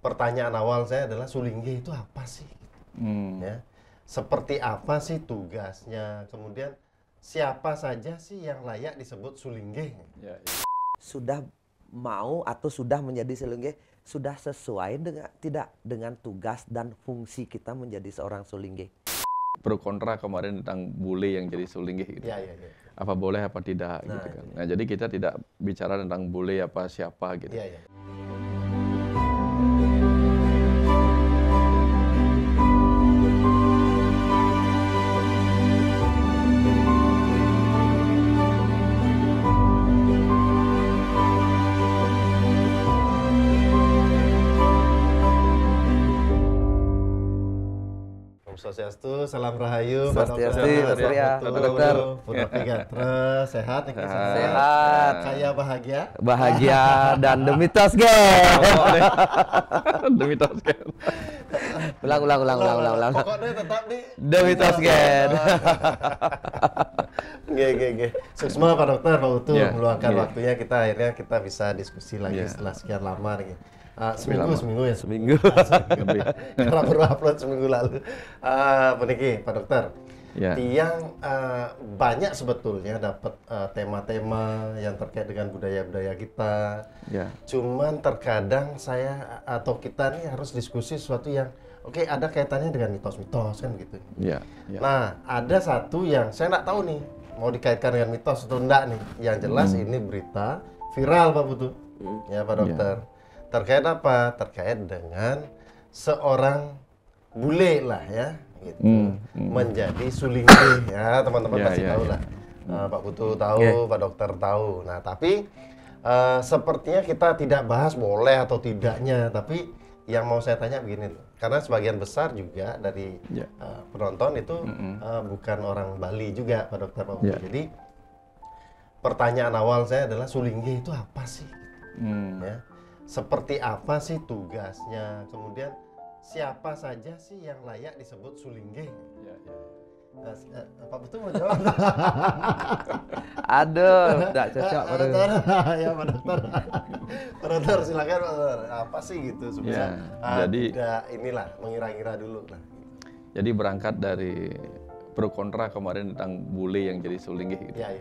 pertanyaan awal saya adalah Sulingge itu apa sih? Ya, seperti apa sih tugasnya? Kemudian siapa saja sih yang layak disebut Sulingge? Ya. Sudah mau atau sudah menjadi Sulingge, sudah sesuai dengan tidak dengan tugas dan fungsi kita menjadi seorang Sulingge? Pro kontra kemarin tentang bule yang jadi Sulingge gitu. Ya. Apa boleh apa tidak gitu kan. Nah, jadi kita tidak bicara tentang bule apa siapa gitu. Ya. Swastiastu, salam rahayu, Swastiastu, Pak Surya, Pak Dokter. Purnapi Gatra, sehat nih, Sehat. kaya bahagia. Bahagia dan demi Tosgen. Demi Tosgen. Ulang. Pokoknya tetap di Demi Tosgen. Oke. Suksma Pak Dokter, Pak Utu meluangkan Iya. waktunya, akhirnya kita bisa diskusi lagi Iya. setelah sekian lama nih. lama. Seminggu ya? Seminggu. Lebih. Karena baru upload seminggu lalu. Peniki, Pak Dokter. Ya. Yang banyak sebetulnya dapat tema-tema yang terkait dengan budaya-budaya kita. Ya. Cuman terkadang saya atau kita nih harus diskusi sesuatu yang ada kaitannya dengan mitos-mitos kan gitu. Ya. Nah, ada satu yang saya nggak tahu nih mau dikaitkan dengan mitos atau enggak nih. Yang jelas ini berita viral Pak Putu. Ya Pak Dokter. Terkait apa? Terkait dengan seorang bule lah ya, gitu. Menjadi Sulingge ya, teman-teman pasti tahu lah. Pak Putu tahu, Pak Dokter tahu. Nah, tapi sepertinya kita tidak bahas boleh atau tidaknya, tapi yang mau saya tanya begini loh. Karena sebagian besar juga dari penonton itu bukan orang Bali juga, Pak Dokter, Pak Putu. Jadi pertanyaan awal saya adalah Sulingge itu apa sih? Ya. Seperti apa sih tugasnya? Kemudian siapa saja sih yang layak disebut Sulingge? Pak Putu mau jawab? Aduh, tidak cocok. Ya Pak Dokter. Pak Dokter silakan Pak Dokter. Apa sih gitu supaya tidak inilah mengira-ngira dulu lah. Jadi berangkat dari pro kontra kemarin tentang bule yang jadi Sulingge gitu. Ya.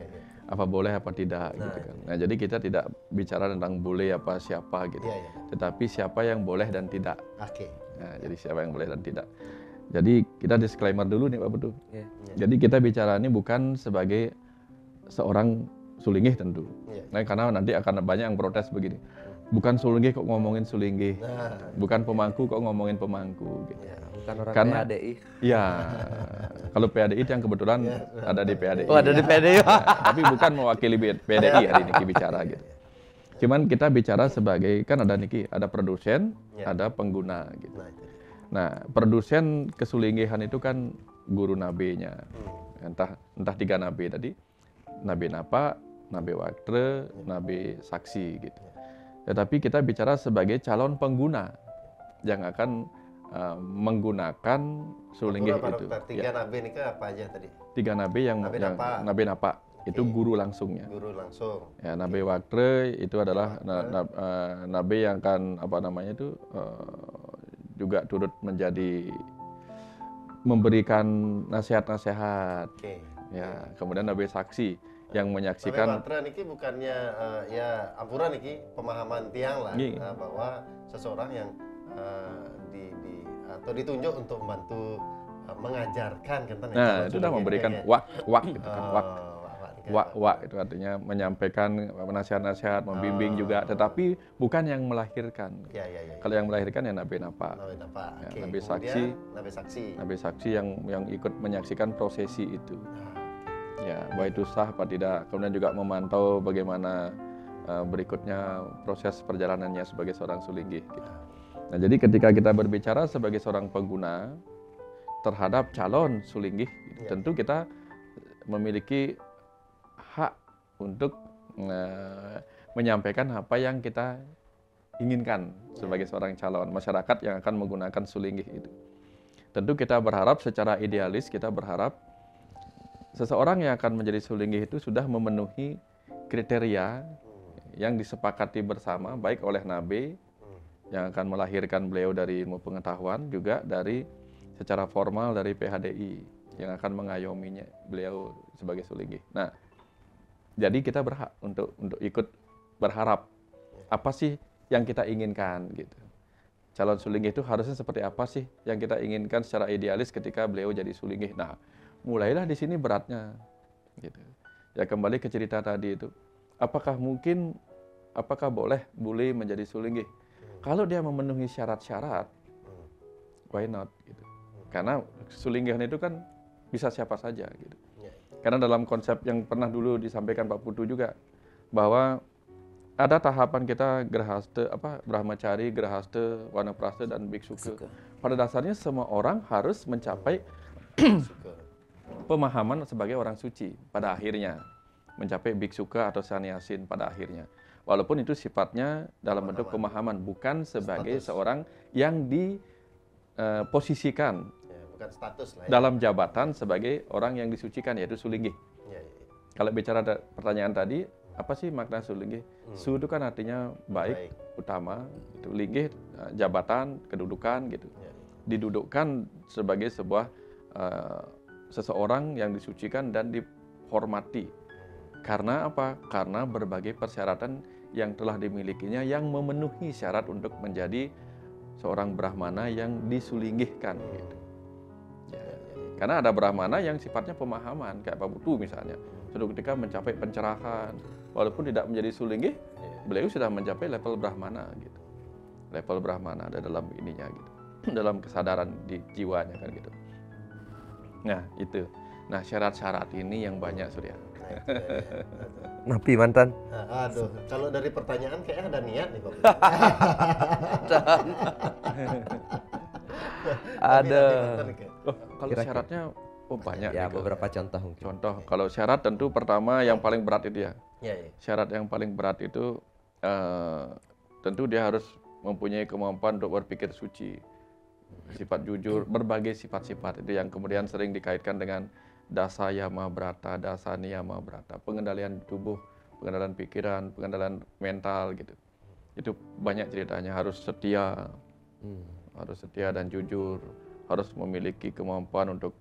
Apa boleh apa tidak gitu kan. Nah, jadi kita tidak bicara tentang bule apa siapa gitu. Tetapi siapa yang boleh dan tidak. Oke. Nah, jadi siapa yang boleh dan tidak. Jadi kita disclaimer dulu nih Pak Putu. Jadi kita bicara ini bukan sebagai seorang Sulingge tentu. Nah, karena nanti akan banyak yang protes begini. Bukan Sulingge kok ngomongin Sulingge. Bukan pemangku kok ngomongin pemangku gitu. Bukan orang Karena PADI. Iya. Kalau PADI itu yang kebetulan ada di PADI. Oh, ada di PADI. Tapi bukan mewakili PADI hari ini bicara gitu. Cuman kita bicara sebagai, kan ada Niki, ada produsen, ada pengguna gitu. Nah, produsen kesulinggehan itu kan guru nabenya. Entah 3 nabe tadi. Nabe napa, nabe waktre, nabe saksi gitu. Tetapi kita bicara sebagai calon pengguna yang akan menggunakan Sulingge itu. 3 nabe ini apa aja tadi? 3 nabe yang nabe napa itu guru langsungnya. Guru langsung. Ya, nabe waktre itu adalah nabe yang kan juga turut menjadi memberikan nasihat-nasihat. Ya, kemudian nabe saksi yang menyaksikan. Nabe waktre niki bukannya ampura niki pemahaman tiang lah bahwa seseorang yang atau ditunjuk untuk membantu mengajarkan kan. Nah, itu sudah memberikan wak gitu kan. Wak itu artinya menyampaikan nasihat-nasihat, membimbing juga, tetapi bukan yang melahirkan. Kalau yang melahirkan ya nabe napa. Nabe saksi yang ikut menyaksikan prosesi itu. Ya, bahwa itu sah apa tidak. Kemudian juga memantau bagaimana berikutnya proses perjalanannya sebagai seorang Sulingge gitu. Nah, jadi ketika kita berbicara sebagai seorang pengguna terhadap calon Sulingge, tentu kita memiliki hak untuk menyampaikan apa yang kita inginkan sebagai seorang calon masyarakat yang akan menggunakan Sulingge itu. Tentu kita berharap secara idealis, kita berharap seseorang yang akan menjadi Sulingge itu sudah memenuhi kriteria yang disepakati bersama baik oleh nabe yang akan melahirkan beliau dari ilmu pengetahuan, juga dari secara formal dari PHDI yang akan mengayominya beliau sebagai Sulinggih. Nah, jadi kita berhak untuk ikut berharap apa sih yang kita inginkan gitu. Calon Sulinggih itu harusnya seperti apa sih yang kita inginkan secara idealis ketika beliau jadi Sulinggih. Nah, mulailah di sini beratnya gitu. Ya kembali ke cerita tadi itu. Apakah boleh bule menjadi Sulinggih? Kalau dia memenuhi syarat-syarat, why not gitu. Karena Sulinggihan itu kan bisa siapa saja gitu. Karena dalam konsep yang pernah dulu disampaikan Pak Putu juga, bahwa ada tahapan kita Brahmacari, Grahasta, Wanaprastha, dan Biksuka. Pada dasarnya semua orang harus mencapai pemahaman sebagai orang suci pada akhirnya. Mencapai Biksuka atau Sannyasin pada akhirnya. Walaupun itu sifatnya dalam bentuk pemahaman, bukan sebagai seorang yang diposisikan bukan status lah, dalam jabatan sebagai orang yang disucikan, yaitu Sulinggih. Kalau bicara pertanyaan tadi, apa sih makna Sulinggih? Su itu kan artinya baik, utama. Itu Linggih, jabatan, kedudukan gitu. Didudukkan sebagai sebuah seseorang yang disucikan dan dihormati. Karena apa? Karena berbagai persyaratan yang telah dimilikinya yang memenuhi syarat untuk menjadi seorang Brahmana yang disulinggihkan. Gitu. Karena ada Brahmana yang sifatnya pemahaman, kayak Pak Putu misalnya. Suatu ketika mencapai pencerahan, walaupun tidak menjadi Sulinggih, beliau sudah mencapai level Brahmana gitu. Level Brahmana ada dalam ininya gitu. Dalam kesadaran di jiwanya kan gitu. Nah, itu. Nah, syarat-syarat ini yang banyak, Surya. Napi mantan. Aduh, kalau dari pertanyaan kayaknya ada niat nih, Pak. Ada. Kalau syaratnya banyak. Ya, beberapa contoh mungkin. Contoh, kalau syarat tentu pertama yang paling berat itu ya. Syarat yang paling berat itu tentu dia harus mempunyai kemampuan untuk berpikir suci, sifat jujur, berbagai sifat-sifat itu yang kemudian sering dikaitkan dengan dasa yama brata, dasa niyama brata, pengendalian tubuh, pengendalian pikiran, pengendalian mental gitu. Itu banyak ceritanya, harus setia dan jujur, harus memiliki kemampuan untuk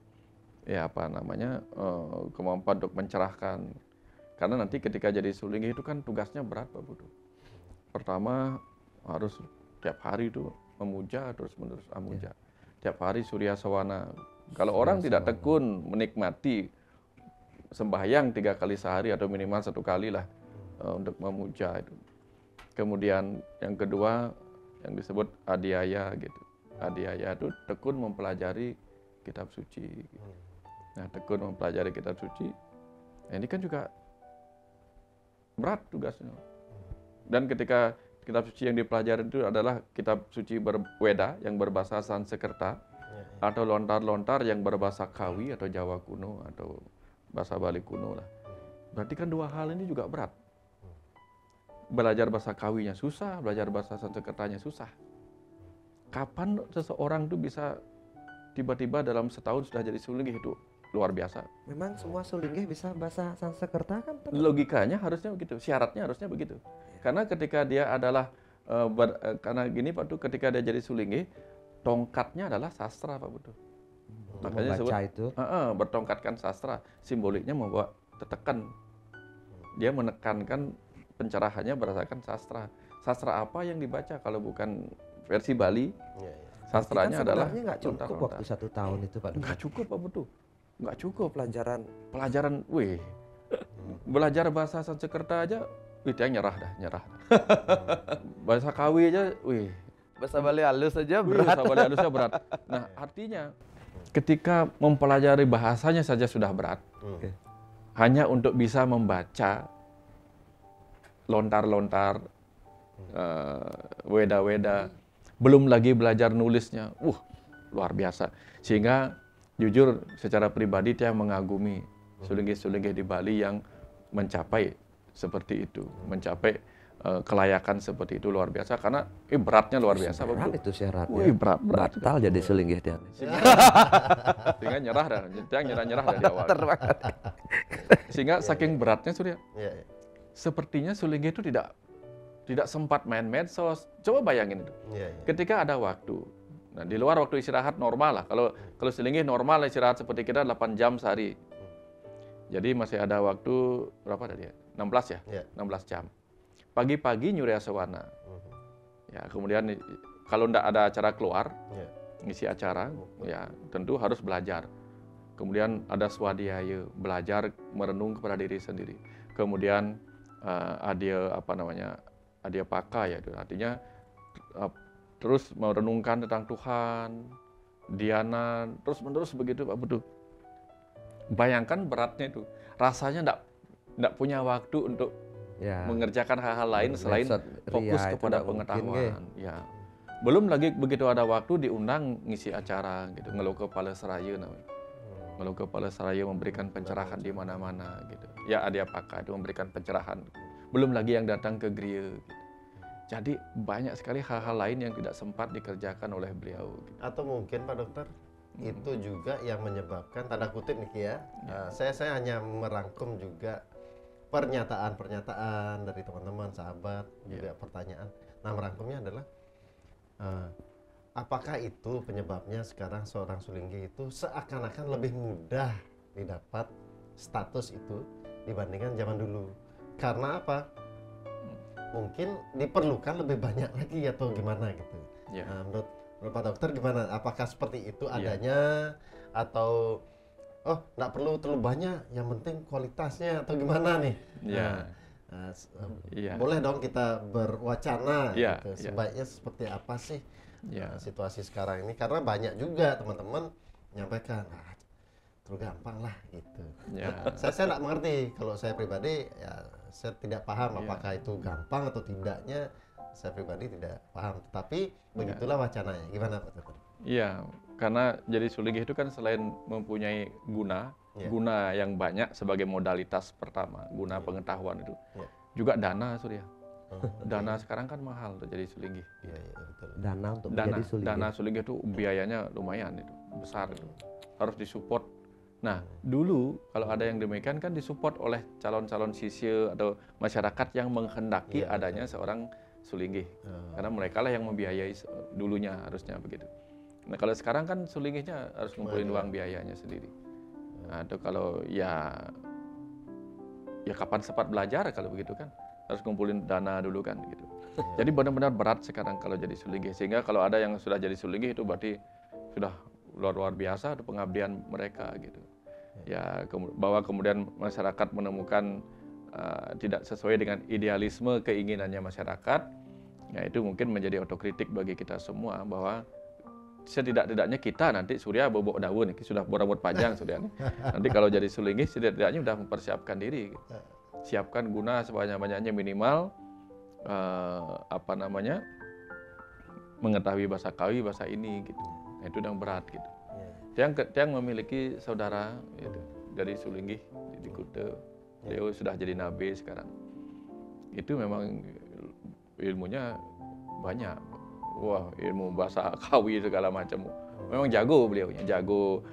kemampuan untuk mencerahkan. Karena nanti ketika jadi Sulinggih itu kan tugasnya berat, Pak Putu. Pertama harus tiap hari itu memuja terus-menerus amuja. Tiap hari Surya Sawana. Kalau orang tidak tekun menikmati sembahyang 3 kali sehari atau minimal 1 kali lah untuk memuja itu. Kemudian yang kedua yang disebut adhyaya gitu. Adhyaya itu tekun mempelajari kitab suci. Gitu. Nah, tekun mempelajari kitab suci. Nah, ini kan juga berat tugasnya. Dan ketika kitab suci yang dipelajari itu adalah kitab suci berweda yang berbahasa Sanskerta atau lontar-lontar yang berbahasa Kawi atau Jawa kuno atau bahasa Bali kuno lah. Berarti kan dua hal ini juga berat. Belajar bahasa Kawinya susah, belajar bahasa Sanskertanya susah. Kapan seseorang itu bisa tiba-tiba dalam setahun sudah jadi Sulinggih itu luar biasa. Memang semua Sulinggih bisa bahasa Sanskerta kan? Logikanya harusnya begitu, syaratnya harusnya begitu. Karena ketika dia adalah karena gini Pak Putu, ketika dia jadi Sulinggih, tongkatnya adalah sastra, Pak Putu. Makanya disebut itu bertongkatkan sastra, simboliknya membawa tetekan. Dia menekankan pencerahannya berdasarkan sastra. Sastra apa yang dibaca kalau bukan versi Bali? Sastranya kan adalah nggak cukup waktu 1 tahun itu, Pak. Nggak cukup, Pak Putu. Nggak cukup pelajaran. Belajar bahasa Sanskerta aja, dia nyerah dah. Bahasa Kawi aja, Bahasa Bali halus aja berat. Bahasa Bali halusnya berat. Nah, artinya ketika mempelajari bahasanya saja sudah berat. Hanya untuk bisa membaca lontar-lontar, weda-weda, belum lagi belajar nulisnya, luar biasa. Sehingga jujur secara pribadi dia mengagumi Sulinggih-Sulinggih di Bali yang mencapai seperti itu, mencapai kelayakan seperti itu luar biasa karena beratnya luar biasa. Berat itu syaratnya. Berat. Batal jadi Sulinggih dia. Sehingga nyerah dari awal. Sehingga saking beratnya Surya. Sepertinya Sulinggih itu tidak tidak sempat main medsos. Coba bayangin itu. Ketika ada waktu, nah di luar waktu istirahat normal lah. Kalau selinggih normal istirahat seperti kita 8 jam sehari. Jadi masih ada waktu berapa tadi ya? 16 ya? 16 jam. Pagi-pagi nyuri asawana. Ya, kemudian kalau tidak ada acara keluar, ngisi acara, ya tentu harus belajar. Kemudian ada swadhyaya, belajar merenung kepada diri sendiri. Kemudian adya adya paka ya, itu artinya terus merenungkan tentang Tuhan, dhyana, terus-menerus begitu Pak Putu. Bayangkan beratnya itu, rasanya enggak punya waktu untuk mengerjakan hal-hal lain selain fokus kepada pengetahuan. Ya. Belum lagi begitu ada waktu diundang ngisi acara gitu, ngeluh kepala seraya namanya. Ngeluh kepala seraya memberikan pencerahan di mana-mana gitu. Ya adya paka itu memberikan pencerahan. Belum lagi yang datang ke gereja gitu. Jadi banyak sekali hal-hal lain yang tidak sempat dikerjakan oleh beliau. Gitu. Atau mungkin Pak Dokter, itu juga yang menyebabkan, tanda kutip nih ya, saya hanya merangkum juga pernyataan-pernyataan dari teman-teman, sahabat, juga pertanyaan. Nah merangkumnya adalah, apakah itu penyebabnya sekarang seorang Sulinggi itu seakan-akan lebih mudah didapat status itu dibandingkan zaman dulu? Karena apa? Mungkin diperlukan lebih banyak lagi atau gimana gitu. Nah, menurut Pak Dokter gimana? Apakah seperti itu adanya atau nggak perlu terlalu banyak, yang penting kualitasnya atau gimana nih? Boleh dong kita berwacana gitu. Sebaiknya seperti apa sih situasi sekarang ini? Karena banyak juga teman-teman menyampaikan, terlalu gampang lah gitu. Saya nggak mengerti. Kalau saya pribadi ya saya tidak paham apakah itu gampang atau tidaknya. Saya pribadi tidak paham, tapi begitulah wacananya. Gimana Pak Dokter? Iya, karena jadi Sulinggi itu kan selain mempunyai guna yang banyak sebagai modalitas pertama, guna pengetahuan itu, juga dana Surya. Dana sekarang kan mahal untuk jadi Sulinggi. Betul. Dana untuk menjadi Sulinggi. Dana Sulinggi itu biayanya lumayan itu, besar itu, harus disupport. Nah, dulu kalau ada yang demikian kan disupport oleh calon-calon sisya atau masyarakat yang menghendaki adanya seorang Sulinggi, karena mereka lah yang membiayai dulunya, harusnya begitu. Nah kalau sekarang kan Sulingginya harus ngumpulin uang biayanya sendiri. Nah itu kalau ya kapan sempat belajar kalau begitu kan, harus ngumpulin dana dulu kan gitu. Jadi benar-benar berat sekarang kalau jadi Sulinggi, sehingga kalau ada yang sudah jadi Sulinggi itu berarti sudah luar biasa pengabdian mereka gitu. Ya bahwa kemudian masyarakat menemukan tidak sesuai dengan idealisme keinginannya masyarakat, ya itu mungkin menjadi otokritik bagi kita semua, bahwa setidak-tidaknya kita nanti Surya bobok daun, sudah berambut panjang Surya nanti kalau jadi Sulinggi setidak-tidaknya sudah mempersiapkan diri, gitu. Siapkan guna sebanyak-banyaknya, minimal mengetahui bahasa Kawi, bahasa ini gitu. Nah, itu yang berat gitu. Yang memiliki saudara gitu, dari Sulinggi di Kuta. Beliau sudah jadi nabi sekarang. Itu memang ilmunya banyak. Wah, ilmu bahasa Kawi segala macam. Memang jago beliaunya, jago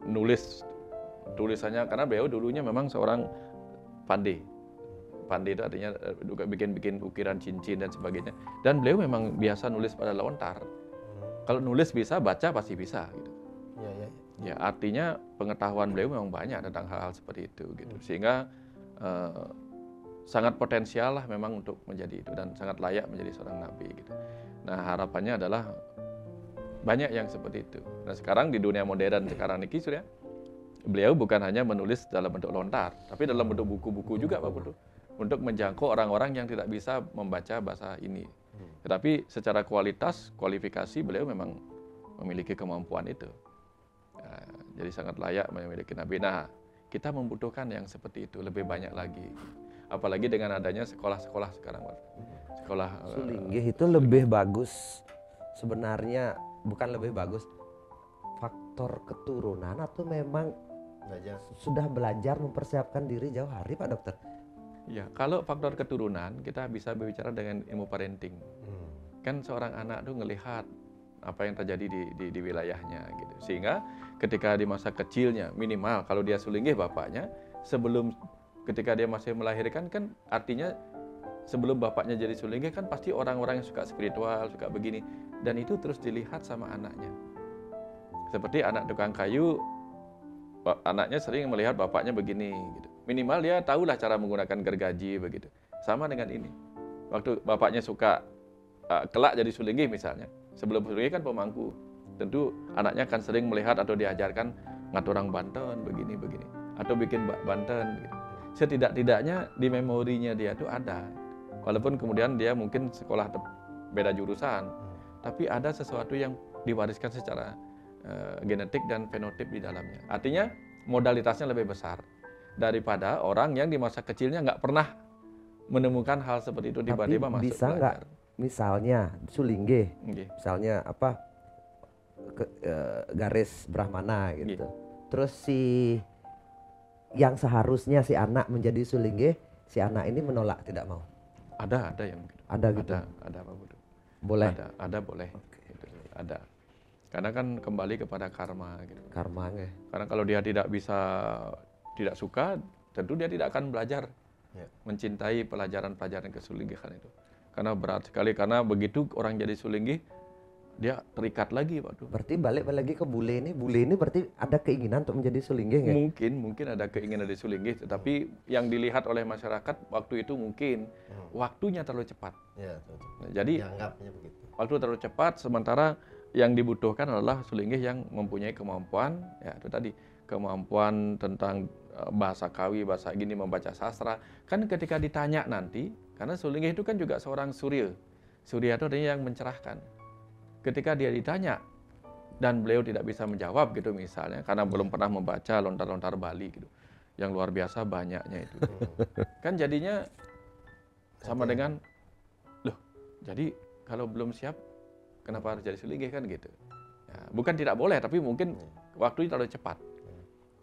nulis tulisannya, karena beliau dulunya memang seorang pandai. Pandai itu artinya juga bikin ukiran cincin dan sebagainya. Dan beliau memang biasa nulis pada lontar. Kalau nulis bisa, baca pasti bisa gitu. Ya, artinya pengetahuan beliau memang banyak tentang hal-hal seperti itu gitu. Sehingga sangat potensial lah memang untuk menjadi itu, dan sangat layak menjadi seorang nabi gitu. Nah, harapannya adalah banyak yang seperti itu. Nah, sekarang di dunia modern sekarang ini Surya, beliau bukan hanya menulis dalam bentuk lontar, tapi dalam bentuk buku-buku juga Pak Putu, untuk menjangkau orang-orang yang tidak bisa membaca bahasa ini. Tetapi secara kualifikasi beliau memang memiliki kemampuan itu. Jadi sangat layak memiliki nabi. Nah, kita membutuhkan yang seperti itu lebih banyak lagi. Apalagi dengan adanya sekolah-sekolah sekarang, Pak. Sekolah Sulinggi itu lebih bagus sebenarnya, bukan lebih bagus, faktor keturunan atau memang sudah belajar mempersiapkan diri jauh hari Pak Dokter? Ya, kalau faktor keturunan kita bisa berbicara dengan ilmu parenting. Kan seorang anak tuh ngelihat apa yang terjadi di wilayahnya gitu. Sehingga ketika di masa kecilnya, minimal kalau dia Sulinggi bapaknya, sebelum ketika dia masih melahirkan kan artinya sebelum bapaknya jadi sulinggih kan pasti orang-orang yang suka spiritual, suka begini, dan itu terus dilihat sama anaknya. Seperti anak tukang kayu, anaknya sering melihat bapaknya begini, gitu. Minimal dia tahulah cara menggunakan gergaji begitu. Sama dengan ini. Waktu bapaknya suka kelak jadi sulinggih misalnya, sebelum sulinggih kan pemangku. Tentu anaknya akan sering melihat atau diajarkan ngaturang banten begini atau bikin banten gitu. Setidak-tidaknya di memorinya dia itu ada, walaupun kemudian dia mungkin sekolah beda jurusan, tapi ada sesuatu yang diwariskan secara genetik dan fenotip di dalamnya. Artinya modalitasnya lebih besar daripada orang yang di masa kecilnya nggak pernah menemukan hal seperti itu, tiba-tiba masuk bisa nggak misalnya sulinggih, misalnya apa garis Brahmana gitu. Terus si yang seharusnya si anak menjadi sulinggih, si anak ini menolak, tidak mau. Ada yang gitu. Ada gitu. Ada Pak Budu. Boleh. Ada boleh. Okay. Gitu. Ada. Karena kan kembali kepada karma gitu. Karmanya. Karena kalau dia tidak suka, tentu dia tidak akan belajar mencintai pelajaran-pelajaran kesulinggihan itu. Karena berat sekali, karena begitu orang jadi sulinggih, dia terikat lagi waktu. Berarti balik lagi ke bule ini berarti ada keinginan untuk menjadi sulinggih ya? Mungkin ada keinginan dari sulinggih, tetapi yang dilihat oleh masyarakat waktu itu mungkin waktunya terlalu cepat. Ya, nah, jadi dianggapnya begitu. Waktu terlalu cepat, sementara yang dibutuhkan adalah sulinggih yang mempunyai kemampuan, ya itu tadi, kemampuan tentang bahasa kawi, bahasa gini, membaca sastra. Kan ketika ditanya nanti, karena sulinggih itu kan juga seorang surya. Surya itu artinya yang mencerahkan. Ketika dia ditanya dan beliau tidak bisa menjawab gitu misalnya, karena belum pernah membaca lontar-lontar Bali gitu, yang luar biasa banyaknya itu, kan jadinya sama dengan, loh, jadi kalau belum siap, kenapa harus jadi sulinggih kan gitu? Ya, bukan tidak boleh, tapi mungkin waktunya terlalu cepat.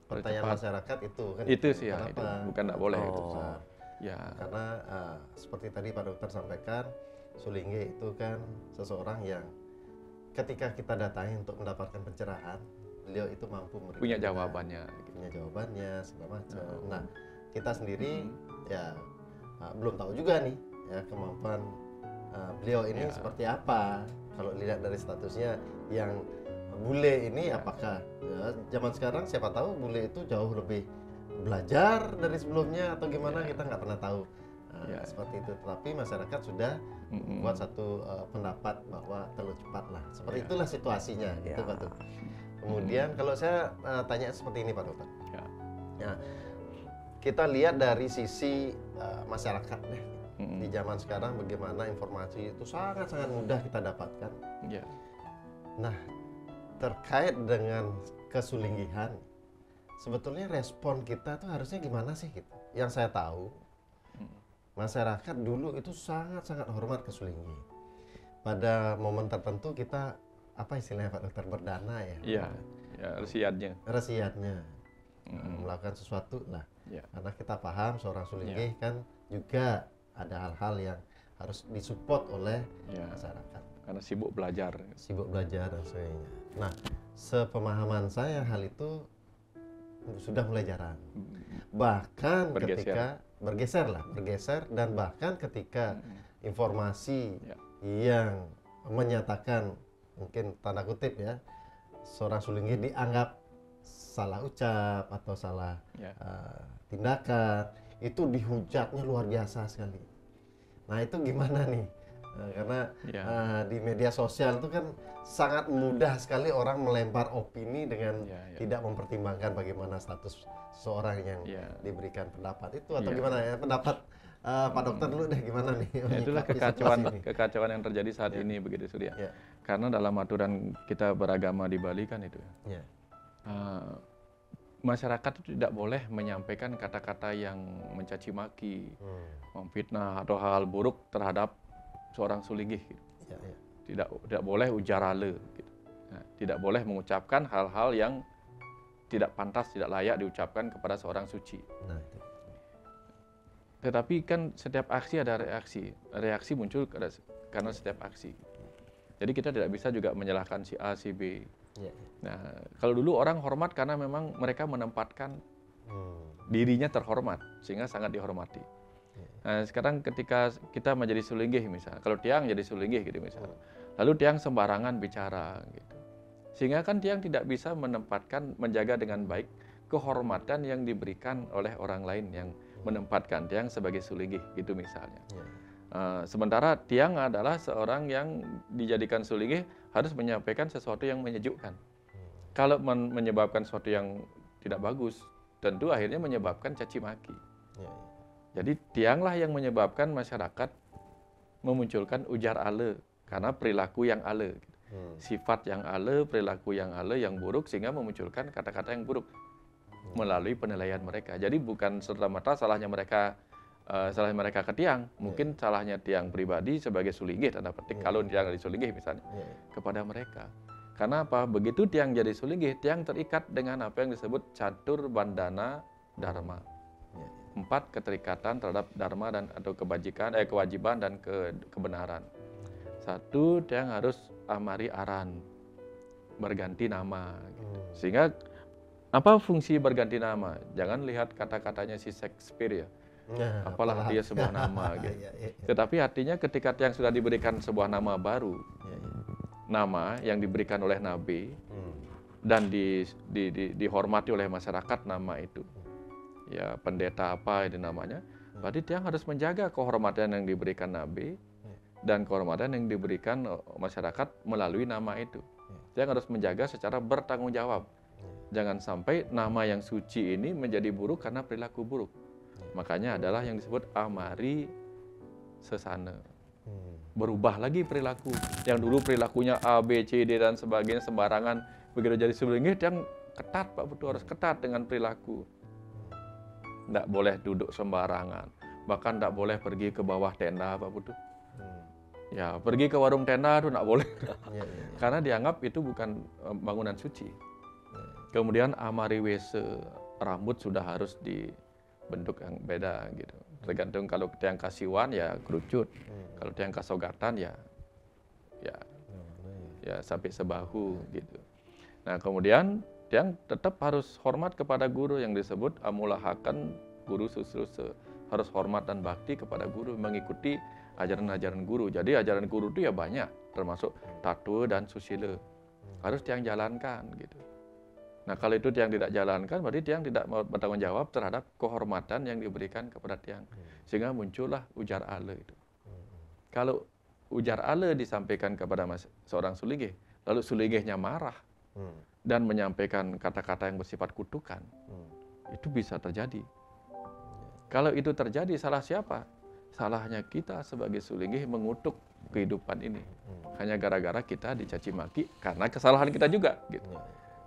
Pertanyaan masyarakat itu kan? Itu sih ya, itu bukan tidak boleh. Gitu. Ya. Karena seperti tadi Pak Dokter sampaikan, sulinggih itu kan seseorang yang ketika kita datangi untuk mendapatkan pencerahan, beliau itu mampu memberikan punya jawabannya, punya jawabannya segala macam. Nah, kita sendiri ya belum tahu juga nih ya kemampuan beliau ini seperti apa. Kalau lihat dari statusnya yang bule ini, apakah ya, zaman sekarang siapa tahu bule itu jauh lebih belajar dari sebelumnya atau gimana, kita nggak pernah tahu. Seperti itu, tetapi masyarakat sudah membuat satu pendapat bahwa terlalu cepat lah. Seperti itulah situasinya, gitu Pak Dokter. Kemudian kalau saya tanya seperti ini Pak Dokter, ya, kita lihat dari sisi masyarakat deh. Di zaman sekarang bagaimana informasi itu sangat-sangat mudah kita dapatkan. Nah, terkait dengan kesulinggihan, sebetulnya respon kita tuh harusnya gimana sih gitu? Yang saya tahu, masyarakat dulu itu sangat-sangat hormat ke sulinggih. Pada momen tertentu kita, apa istilahnya Pak Dokter, berdana ya? Iya, ya, resiatnya. Melakukan sesuatu lah. Karena kita paham seorang sulinggih kan juga ada hal-hal yang harus disupport oleh masyarakat. Karena sibuk belajar dan sebagainya. Nah, sepemahaman saya hal itu sudah mulai jarang. Bahkan ketika bergeser dan bahkan ketika informasi yang menyatakan mungkin tanda kutip ya seorang sulinggih dianggap salah ucap atau salah tindakan, itu dihujatnya luar biasa sekali. Nah itu gimana nih? Karena di media sosial itu kan sangat mudah sekali orang melempar opini dengan tidak mempertimbangkan bagaimana status seseorang yang diberikan pendapat itu, atau gimana ya pendapat Pak Dokter dulu deh, gimana nih? Itulah kekacauan yang terjadi saat ini begitu Surya. Karena dalam aturan kita beragama di Bali kan itu masyarakat itu tidak boleh menyampaikan kata-kata yang mencaci maki, memfitnah atau hal buruk terhadap seorang sulinggih gitu. Tidak boleh ujarale gitu. Nah, tidak boleh mengucapkan hal-hal yang tidak pantas, tidak layak diucapkan kepada seorang suci. Tetapi kan setiap aksi ada reaksi muncul karena setiap aksi. Jadi kita tidak bisa juga menyalahkan si A, si B. Nah, kalau dulu orang hormat karena memang mereka menempatkan dirinya terhormat sehingga sangat dihormati. Nah, sekarang ketika kita menjadi sulinggih misalnya, kalau tiang jadi sulinggih gitu misalnya, lalu tiang sembarangan bicara gitu. Sehingga kan tiang tidak bisa menjaga dengan baik kehormatan yang diberikan oleh orang lain yang menempatkan tiang sebagai sulinggih gitu misalnya. Sementara tiang adalah seorang yang dijadikan sulinggih harus menyampaikan sesuatu yang menyejukkan. Kalau menyebabkan sesuatu yang tidak bagus, tentu akhirnya menyebabkan caci maki. Jadi tianglah yang menyebabkan masyarakat memunculkan ujar ale karena perilaku yang ale, sifat yang ale, perilaku yang ale, yang buruk sehingga memunculkan kata-kata yang buruk melalui penilaian mereka. Jadi bukan serta-merta salahnya mereka ke tiang, mungkin salahnya tiang pribadi sebagai sulinggih tanda petik kalau tiang jadi sulinggih misalnya kepada mereka. Karena apa? Begitu tiang jadi sulinggih, tiang terikat dengan apa yang disebut catur bandana dharma. 4 keterikatan terhadap dharma dan atau kewajiban dan kebenaran. 1, tiang harus amari aran, berganti nama. Gitu. Sehingga apa fungsi berganti nama? Jangan lihat kata-katanya si Shakespeare ya. Apalah dia sebuah nama gitu. Tetapi artinya ketika tiang sudah diberikan sebuah nama baru, nama yang diberikan oleh Nabi dan dihormati oleh masyarakat nama itu. Ya pendeta apa itu namanya, berarti tiang harus menjaga kehormatan yang diberikan Nabi dan kehormatan yang diberikan masyarakat melalui nama itu. Tiang harus menjaga secara bertanggung jawab. Jangan sampai nama yang suci ini menjadi buruk karena perilaku buruk. Makanya adalah yang disebut amari sesana. Berubah lagi perilaku. Yang dulu perilakunya A, B, C, D dan sebagainya sembarangan, begitu jadi sulinggih tiang ketat Pak Putu, harus ketat dengan perilaku. Tidak boleh duduk sembarangan, bahkan tidak boleh pergi ke bawah tenda Pak Putu. Ya, pergi ke warung tenda itu tidak boleh, karena dianggap itu bukan bangunan suci. Kemudian amari wese, rambut sudah harus dibentuk yang beda gitu. Tergantung kalau tiang kasiwan ya kerucut, kalau tiang kasogatan ya sampai sebahu gitu. Nah kemudian tiang tetap harus hormat kepada guru yang disebut amulahakan guru susruse, harus hormat dan bakti kepada guru, mengikuti ajaran-ajaran guru. Jadi ajaran guru itu ya banyak, termasuk tattwa dan susila, harus tiang jalankan gitu. Nah kalau itu tiang tidak jalankan, berarti tiang tidak bertanggung jawab terhadap kehormatan yang diberikan kepada tiang, sehingga muncullah ujar ale itu. Kalau ujar ale disampaikan kepada seorang sulinggih, lalu sulinggihnya marah dan menyampaikan kata-kata yang bersifat kutukan, itu bisa terjadi. Kalau itu terjadi, salah siapa? Salahnya kita sebagai sulinggih mengutuk kehidupan ini. Hanya gara-gara kita dicaci maki karena kesalahan kita juga. Gitu.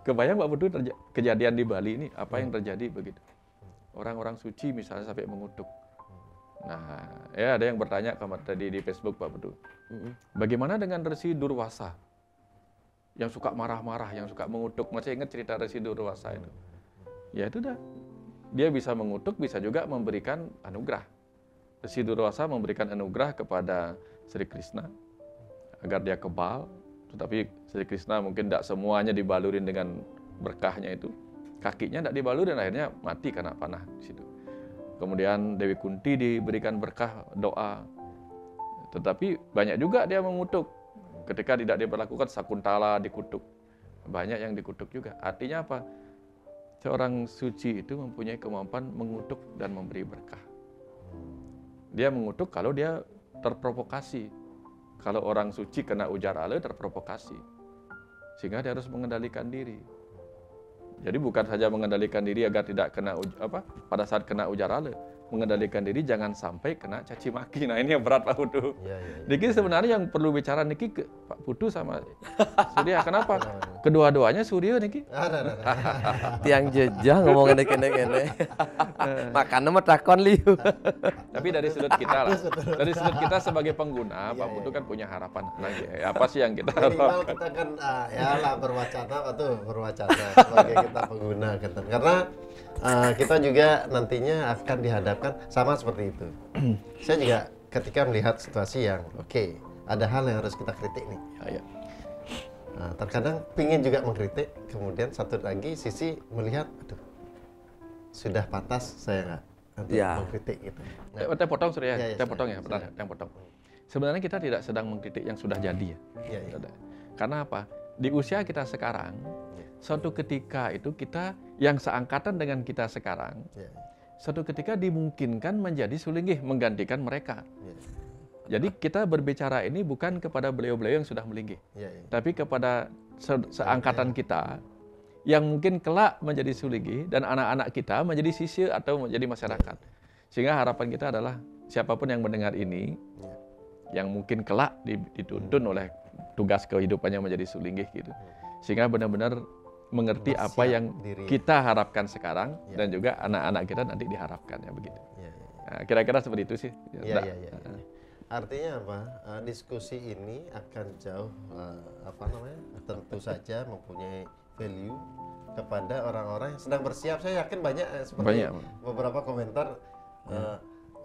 Kebayang Pak Putu kejadian di Bali ini, apa yang terjadi begitu? Orang-orang suci misalnya sampai mengutuk. Nah, ya ada yang bertanya kemarin tadi di Facebook Pak Putu. Bagaimana dengan Resi Durwasa? Yang suka marah-marah, yang suka mengutuk. Masih ingat cerita Resi Durwasa itu? Ya itu dah. Dia bisa mengutuk, bisa juga memberikan anugerah. Resi Durwasa memberikan anugerah kepada Sri Krishna agar dia kebal. Tetapi Sri Krishna mungkin tidak semuanya dibalurin dengan berkahnya itu. Kakinya tidak dibalurin, akhirnya mati karena panah di situ. Kemudian Dewi Kunti diberikan berkah doa. Tetapi banyak juga dia mengutuk. Ketika tidak diperlakukan, Sakuntala dikutuk. Banyak yang dikutuk juga. Artinya apa? Seorang suci itu mempunyai kemampuan mengutuk dan memberi berkah. Dia mengutuk kalau dia terprovokasi. Kalau orang suci kena ujar ale terprovokasi. Sehingga dia harus mengendalikan diri. Jadi bukan saja mengendalikan diri agar tidak kena pada saat kena ujar ale, mengendalikan diri jangan sampai kena caci maki. Nah ini yang berat Pak Putu. Niki sebenarnya yang perlu bicara Niki ke Pak Putu sama Surya. Kenapa? Kedua-duanya Surya Niki. Tiang jejah ngomongin kene-kene. Makannya mah takon liu. Tapi dari sudut kita lah. Dari sudut kita sebagai pengguna, Pak Putu kan punya harapan lagi. Apa sih yang kita harapkan? Minimal kita kan ya lah berwacana sebagai kita pengguna gitu. Karena kita juga nantinya akan dihadapkan sama seperti itu. Saya juga ketika melihat situasi yang ada hal yang harus kita kritik nih. Ya. Nah, terkadang pingin juga mengkritik, kemudian satu lagi sisi melihat, aduh, sudah pantas saya untuk mengkritik gitu. Saya potong Surya, saya potong ya, benar, yang potong. Sebenarnya kita tidak sedang mengkritik yang sudah jadi ya. Karena apa? Di usia kita sekarang, suatu ketika itu kita yang seangkatan dengan kita sekarang, suatu ketika dimungkinkan menjadi sulinggih menggantikan mereka. Jadi kita berbicara ini bukan kepada beliau-beliau yang sudah melinggih, tapi kepada seangkatan kita yang mungkin kelak menjadi sulinggih dan anak-anak kita menjadi sisya atau menjadi masyarakat. Sehingga harapan kita adalah siapapun yang mendengar ini, yang mungkin kelak dituntun oleh tugas kehidupannya menjadi sulinggih gitu. Sehingga benar-benar mengerti apa yang kita harapkan sekarang dan juga anak-anak kita nanti diharapkan ya begitu. Nah, kira-kira seperti itu sih. Artinya apa? Diskusi ini akan jauh tentu saja mempunyai value kepada orang-orang yang sedang bersiap. Saya yakin banyak seperti beberapa komentar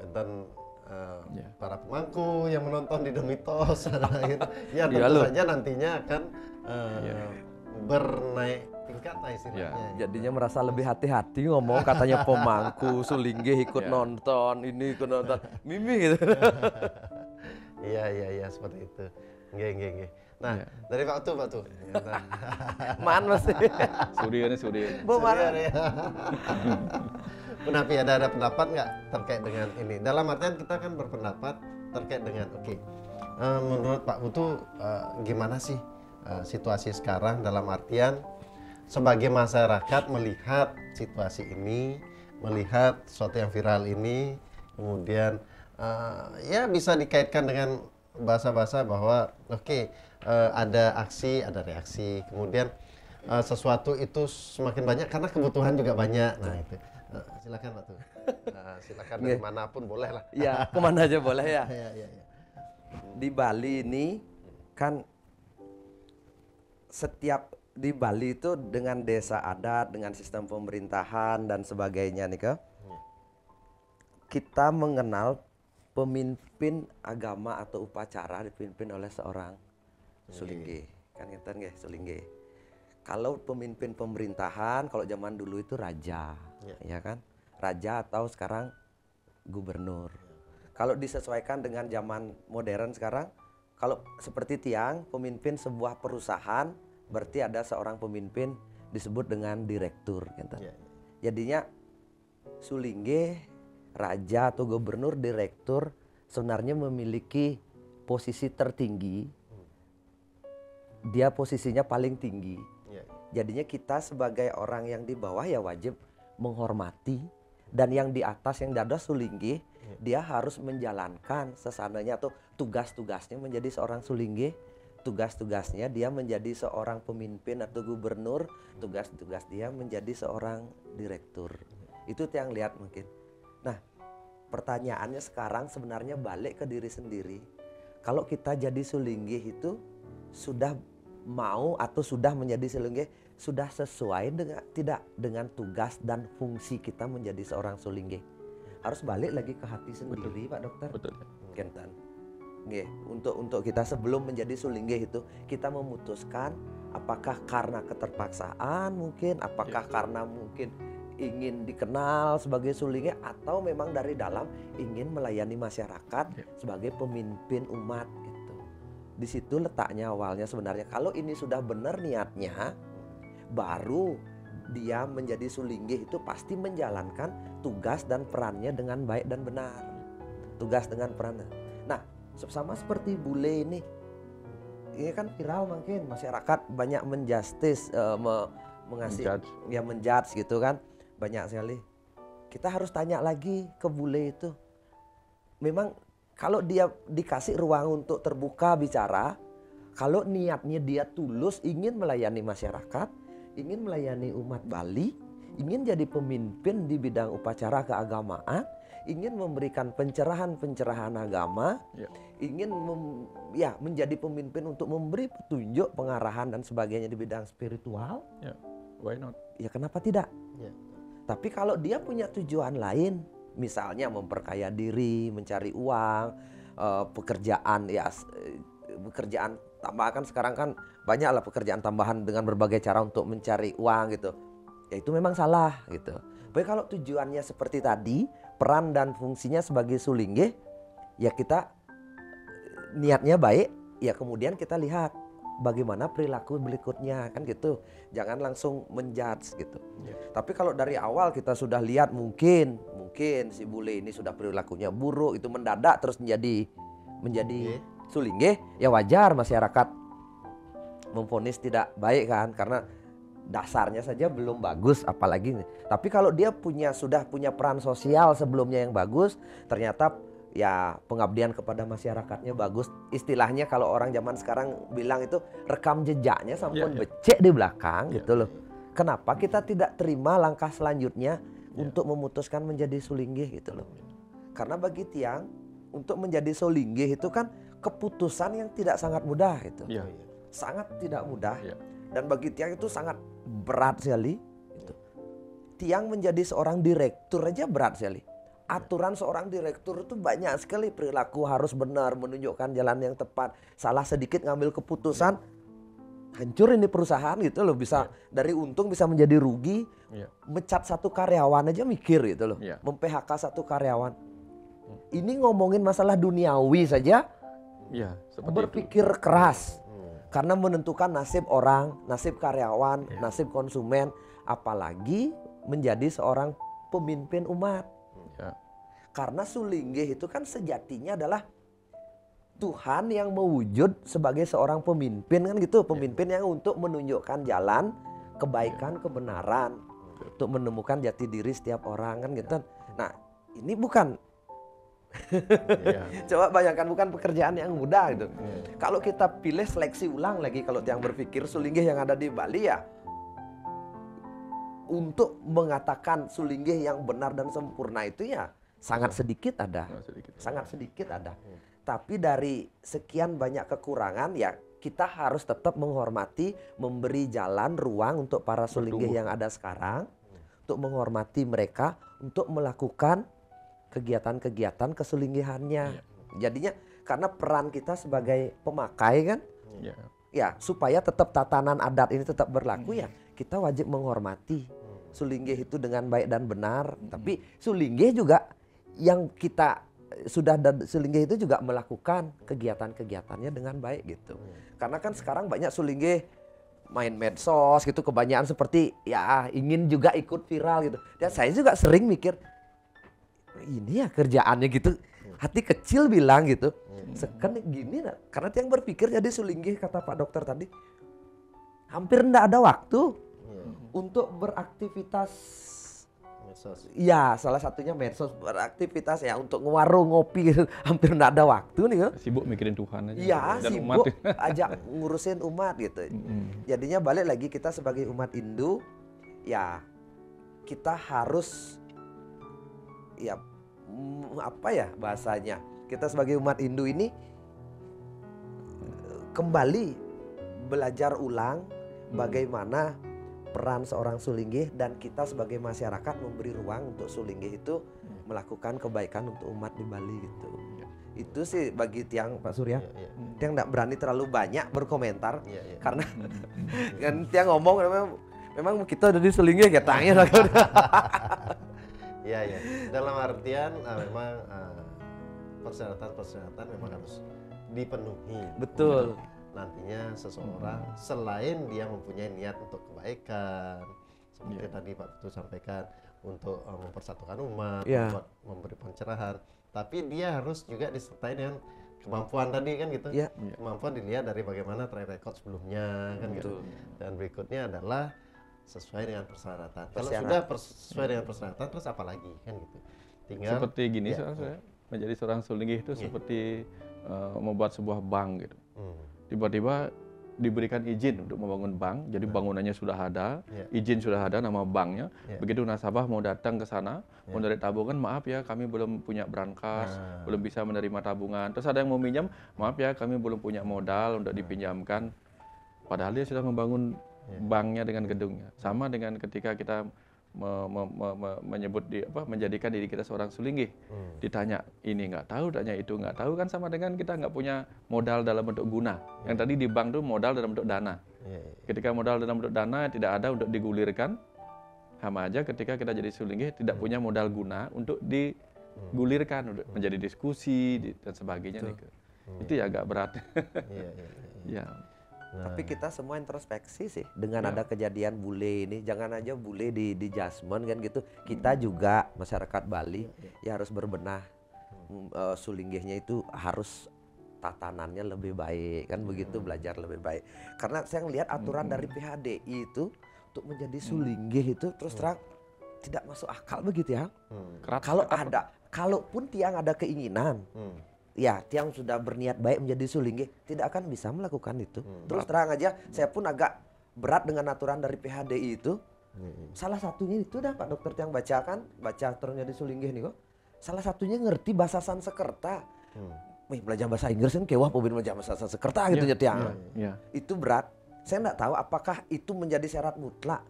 tentang para pemangku yang menonton di The Mitos ya tentu saja nantinya akan bernaik tingkat istilahnya. Jadinya merasa lebih hati-hati ngomong katanya pemangku sulinggih ikut nonton ini ikut nonton Mimi gitu. Iya seperti itu. Nggih. Nah, dari Pak Tu. Man mesti. Sudi. Penapi ada pendapat nggak terkait dengan ini? Dalam artian kita kan berpendapat terkait dengan menurut Pak Putu gimana sih situasi sekarang dalam artian sebagai masyarakat melihat situasi ini, melihat sesuatu yang viral ini, kemudian bisa dikaitkan dengan bahasa-bahasa bahwa ada aksi, ada reaksi, kemudian sesuatu itu semakin banyak karena kebutuhan juga banyak. Nah itu. Silakan Pak Tu. Silakan dari manapun boleh lah. Iya, kemana aja boleh ya. Di Bali ini kan setiap di Bali itu dengan desa adat, dengan sistem pemerintahan dan sebagainya nih kita mengenal pemimpin agama atau upacara dipimpin oleh seorang sulinggih. Kan kita nggih sulinggih. Kalau pemimpin pemerintahan, kalau zaman dulu itu raja, ya kan? Raja atau sekarang gubernur. Kalau disesuaikan dengan zaman modern sekarang, kalau seperti Tiang, pemimpin sebuah perusahaan, berarti ada seorang pemimpin disebut dengan direktur. Gitu. Jadinya sulinggih, raja atau gubernur, direktur sebenarnya memiliki posisi tertinggi. Dia posisinya paling tinggi. Jadinya kita sebagai orang yang di bawah ya wajib menghormati, dan yang di atas yang ada sulinggih dia harus menjalankan sesananya atau tugas-tugasnya menjadi seorang sulinggih. Tugas-tugasnya dia menjadi seorang pemimpin atau gubernur, tugas-tugas dia menjadi seorang direktur. Itu yang lihat mungkin. Nah, pertanyaannya sekarang sebenarnya balik ke diri sendiri. Kalau kita jadi sulinggih itu sudah mau atau sudah menjadi sulinggih, sudah sesuai dengan tidak dengan tugas dan fungsi kita menjadi seorang sulinggih. Harus balik lagi ke hati sendiri. Betul. Pak Dokter. Betul. Kentan. Nggih, untuk kita sebelum menjadi sulinggih itu kita memutuskan apakah karena keterpaksaan mungkin, apakah karena mungkin ingin dikenal sebagai sulinggih, atau memang dari dalam ingin melayani masyarakat sebagai pemimpin umat gitu. Di situ letaknya awalnya sebenarnya. Kalau ini sudah benar niatnya, baru dia menjadi sulinggih itu pasti menjalankan tugas dan perannya dengan baik dan benar. Tugas dengan perannya. Nah, sama seperti bule ini kan viral mungkin masyarakat banyak menjustis, mengasih menjudge gitu kan, banyak sekali. Kita harus tanya lagi ke bule itu, memang kalau dia dikasih ruang untuk terbuka bicara, kalau niatnya dia tulus ingin melayani masyarakat, ingin melayani umat Bali, ingin jadi pemimpin di bidang upacara keagamaan, ingin memberikan pencerahan-pencerahan agama, ingin menjadi pemimpin untuk memberi petunjuk, pengarahan dan sebagainya di bidang spiritual, why not? Ya kenapa tidak? Tapi kalau dia punya tujuan lain, misalnya memperkaya diri, mencari uang, pekerjaan tambahan, sekarang kan banyaklah pekerjaan tambahan dengan berbagai cara untuk mencari uang gitu. Ya itu memang salah gitu. Baik, kalau tujuannya seperti tadi, peran dan fungsinya sebagai sulinggih, ya kita niatnya baik, ya kemudian kita lihat bagaimana perilaku berikutnya, kan gitu. Jangan langsung menjudge gitu. Tapi kalau dari awal kita sudah lihat mungkin si bule ini sudah perilakunya buruk, itu mendadak terus menjadi sulinggih, ya wajar masyarakat memvonis tidak baik kan, karena dasarnya saja belum bagus apalagi. Tapi kalau dia sudah punya peran sosial sebelumnya yang bagus, ternyata ya pengabdian kepada masyarakatnya bagus. Istilahnya kalau orang zaman sekarang bilang itu rekam jejaknya sampun becek di belakang gitu loh. Kenapa kita tidak terima langkah selanjutnya untuk memutuskan menjadi sulinggih gitu loh. Karena bagi Tiang untuk menjadi sulinggih itu kan keputusan yang tidak sangat mudah gitu. Sangat tidak mudah. Dan bagi Tiang itu sangat berat sekali gitu. Tiang menjadi seorang direktur aja berat sekali. Aturan seorang direktur itu banyak sekali, perilaku harus benar, menunjukkan jalan yang tepat. Salah sedikit ngambil keputusan, hancur ini perusahaan gitu loh. Bisa dari untung bisa menjadi rugi. Mecat satu karyawan aja mikir gitu loh. Mem-PHK satu karyawan. Ini ngomongin masalah duniawi saja, berpikir keras. Karena menentukan nasib orang, nasib karyawan, nasib konsumen. Apalagi menjadi seorang pemimpin umat. Karena sulinggih itu kan sejatinya adalah Tuhan yang mewujud sebagai seorang pemimpin kan gitu. Pemimpin yang untuk menunjukkan jalan kebaikan, kebenaran. Untuk menemukan jati diri setiap orang kan gitu. Nah ini bukan coba bayangkan, bukan pekerjaan yang mudah gitu. Kalau kita pilih seleksi ulang lagi, kalau yang berpikir sulinggih yang ada di Bali ya, untuk mengatakan sulinggih yang benar dan sempurna itu ya sangat sedikit ada. Sangat sedikit ada. Tapi dari sekian banyak kekurangan ya kita harus tetap menghormati, memberi jalan, ruang untuk para sulinggih yang ada sekarang, untuk menghormati mereka, untuk melakukan kegiatan-kegiatan kesulinggihannya. Jadinya karena peran kita sebagai pemakai kan, ya supaya tetap tatanan adat ini tetap berlaku ya kita wajib menghormati sulinggih itu dengan baik dan benar. Tapi sulinggih juga yang kita sudah sulinggih itu juga melakukan kegiatan-kegiatannya dengan baik gitu. Karena kan sekarang banyak sulinggih main medsos gitu, kebanyakan seperti ya ingin juga ikut viral gitu. Dan saya juga sering mikir, ini ya kerjaannya gitu, hati kecil bilang gitu, kan gini nah. Karena yang berpikir jadi sulinggih kata Pak Dokter tadi, hampir enggak ada waktu untuk beraktivitas medsos. Ya salah satunya medsos, beraktivitas ya untuk ngewarung ngopi gitu. Hampir enggak ada waktu nih kan. Sibuk mikirin Tuhan aja. Iya sibuk aja ngurusin umat gitu. Jadinya balik lagi kita sebagai umat Hindu ya kita harus ya apa ya bahasanya, kita sebagai umat Hindu ini kembali belajar ulang bagaimana peran seorang sulinggih, dan kita sebagai masyarakat memberi ruang untuk sulinggih itu melakukan kebaikan untuk umat di Bali gitu. Itu sih bagi Tiang Pak Surya. Tiang nggak berani terlalu banyak berkomentar karena kan Tiang ngomong memang kita jadi sulinggih ya tanya. Ya. Dalam artian memang persyaratan memang harus dipenuhi. Betul. Nantinya seseorang selain dia mempunyai niat untuk kebaikan, seperti tadi Pak Putu sampaikan, untuk mempersatukan umat, memberi pencerahan, tapi dia harus juga disertai dengan kemampuan tadi kan gitu. Kemampuan dilihat dari bagaimana track record sebelumnya kan gitu. Dan berikutnya adalah sesuai dengan persyaratan. Kalau sudah sesuai dengan persyaratan, terus apa lagi kan gitu. Tinggal seperti gini saya menjadi seorang sulinggih itu seperti membuat sebuah bank gitu. Tiba-tiba diberikan izin untuk membangun bank, jadi bangunannya sudah ada, izin sudah ada, nama banknya. Begitu nasabah mau datang ke sana, mau dari tabungan, maaf ya kami belum punya brankas, belum bisa menerima tabungan. Terus ada yang mau minjam, maaf ya kami belum punya modal untuk dipinjamkan. Padahal dia sudah membangun banknya dengan gedungnya. Sama dengan ketika kita menyebut menjadikan diri kita seorang sulinggih. Ditanya ini nggak tahu, tanya itu nggak tahu, kan sama dengan kita nggak punya modal dalam bentuk guna. Yang tadi di bank itu modal dalam bentuk dana. Ketika modal dalam bentuk dana tidak ada untuk digulirkan, sama aja ketika kita jadi sulinggih tidak punya modal guna untuk gulirkan menjadi diskusi dan sebagainya nih. Itu ya agak berat. Ya. Tapi kita semua introspeksi sih dengan ada kejadian bule ini. Jangan aja bule di judgement kan gitu. Kita juga masyarakat Bali ya harus berbenah. Sulinggihnya itu harus tatanannya lebih baik kan begitu, belajar lebih baik. Karena saya ngelihat aturan dari PHDI itu untuk menjadi sulinggih itu terus terang tidak masuk akal begitu ya. Kalau ada, kalaupun tiang ada keinginan, ya tiang sudah berniat baik menjadi sulinggih, tidak akan bisa melakukan itu. Terus terang aja, saya pun agak berat dengan aturan dari PHDI itu. Salah satunya itu dah Pak Dokter Tiang baca aturan jadi sulinggih nih kok. Salah satunya ngerti bahasa Sanskerta. Belajar bahasa Inggris kan kewah pobin belajar bahasa Sanskerta gitu ya tiang. Itu berat. Saya nggak tahu apakah itu menjadi syarat mutlak.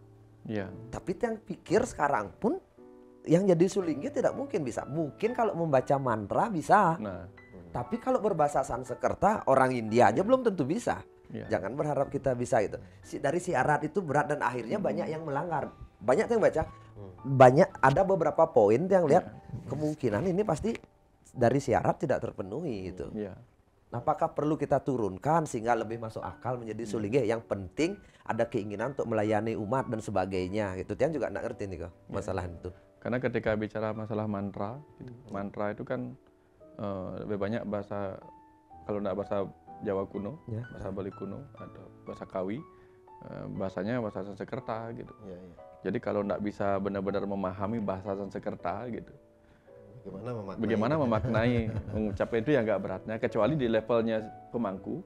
Tapi yang pikir sekarang pun yang jadi sulinggih tidak mungkin bisa. Mungkin kalau membaca mantra bisa. Tapi kalau berbahasa Sanskerta orang India aja belum tentu bisa. Jangan berharap kita bisa itu. Dari syarat itu berat dan akhirnya banyak yang melanggar. Banyak yang baca. Banyak ada beberapa poin yang lihat kemungkinan ini pasti dari syarat tidak terpenuhi gitu. Apakah perlu kita turunkan sehingga lebih masuk akal menjadi sulinggih? Yang penting ada keinginan untuk melayani umat dan sebagainya gitu. Tiang juga nggak ngerti nih kok masalah itu. Karena ketika bicara masalah mantra, mantra itu kan lebih banyak bahasa, kalau nggak bahasa Jawa kuno, bahasa Bali kuno atau bahasa Kawi, bahasanya bahasa Sanskerta gitu. Jadi kalau nggak bisa benar-benar memahami bahasa Sanskerta gitu, bagaimana memaknai mengucapkan itu ya nggak beratnya, kecuali di levelnya pemangku.